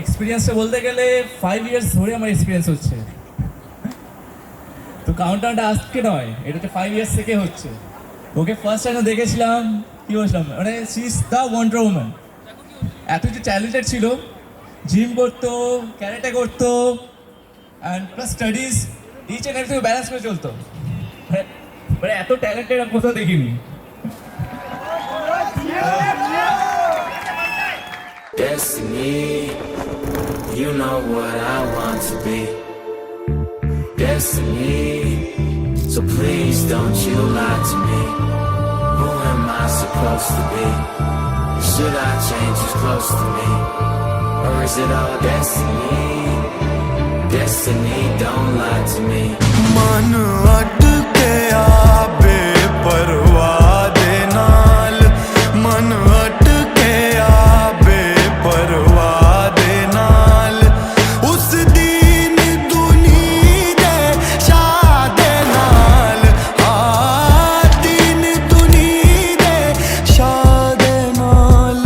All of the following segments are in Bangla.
এক্সপিরিয়েন্সটা বলতে গেলে 5 ইয়ার্স ধরে আমার এক্সপিরিয়েন্স হচ্ছে। তো কাউন্টারটা আজকে নয়, এটা তো 5 ইয়ার্স থেকে হচ্ছে। ওকে ফার্স্ট টাইম দেখেছিলাম, কি বলছিলাম, মানে she is the wonder woman. এত যে ট্যালেন্টেড ছিল, জিম করতো, ক্যারেটে করতো, and plus studies, each and everything balance করে চলতো। মানে এত ট্যালেন্টেড আমি কোথাও দেখিনি। Destiny, you know what I want to be. Destiny, so please don't you lie to me. Who am I supposed to be? Should I change who's close to me? Or is it all destiny? Destiny, don't lie to me. मन अटके आबे परवाह दे नाल, मन अटके आबे परवाह दे नाल, उस दिन दुनी दे शाह दे नाल, दिन दुनी दे शाह दे नाल,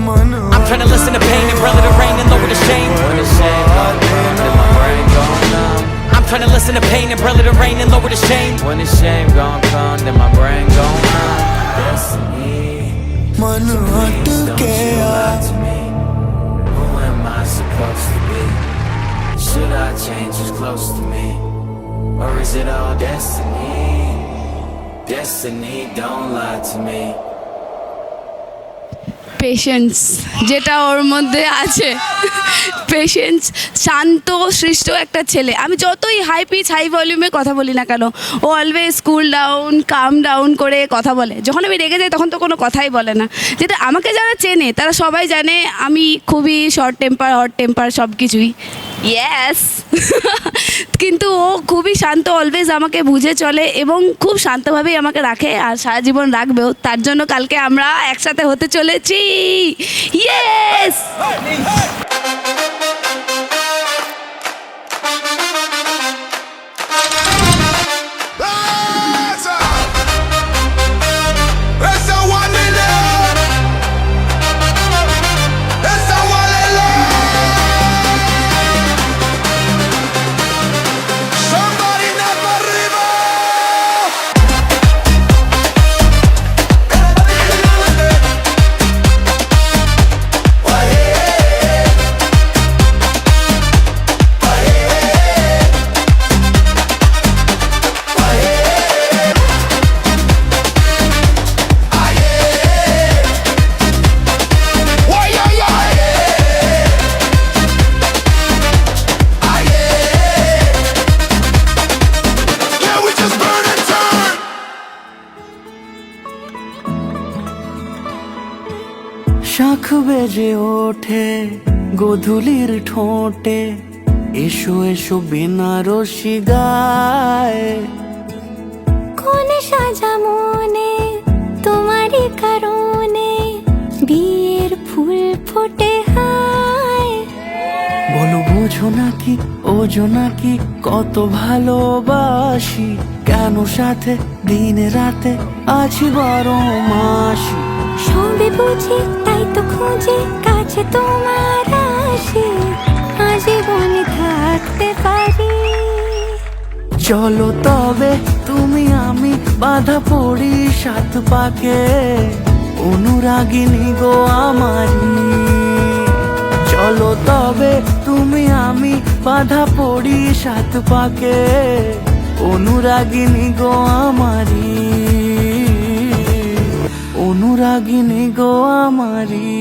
मन I'm trying to listen to pain and brother the rain and lower the shame. When the shame gone, then my brain gone numb. I'm trying to listen to pain and brother the rain and lower the shame. When the shame gon' come, then my brain gon' numb. Destiny, मन please don't अटके you lie to me. Who am I supposed to be? Should I change who's close to me? Or is it all destiny? Destiny, don't lie to me. Patience যেটা ওর মধ্যে আছে, পেশেন্স, শান্ত সৃষ্ট একটা ছেলে। আমি যতই হাই পিচ হাই ভলিউমে কথা বলি না কেন, ও অলওয়েজ কুল ডাউন কাম ডাউন করে কথা বলে। যখন আমি রেগে যাই তখন তো কোনো কথাই বলে না। যেটা আমাকে যারা চেনে তারা সবাই জানে আমি খুবই শর্ট টেম্পার, হট টেম্পার, সব কিছুই। ইয়েস কিন্তু ও খুবই শান্ত, অলওয়েজ আমাকে বুঝে চলে এবং খুব শান্তভাবেই আমাকে রাখে আর সারা জীবন রাখবেও। তার জন্য কালকে আমরা একসাথে হতে চলেছি। ইয়েস শাখ বেজে ওঠে গোধূলির ঠোঁটে, এসো এসো বেনারসি গায়, কোন সাজা মনে তোমারই কারণে বিয়ের ফুল ফোটে হায়। বলো বোঝো নাকি ওজো নাকি কত ভালোবাসি, কেন সাথে দিন রাতে আছি 12 মাসি। সবে বুঝি তাই তো খুঁজে কাছে তোমার আসি, আজীবনে থাকতে পারি। চলো তবে তুমি আমি বাধা পড়ি 7 পাকে, অনুরাগিনী গো আমারি। চলো তবে তুমি আমি বাধা পড়ি 7 পাকে, অনুরাগিনী গো আমারি, অনুরাগিনী গো আমারি।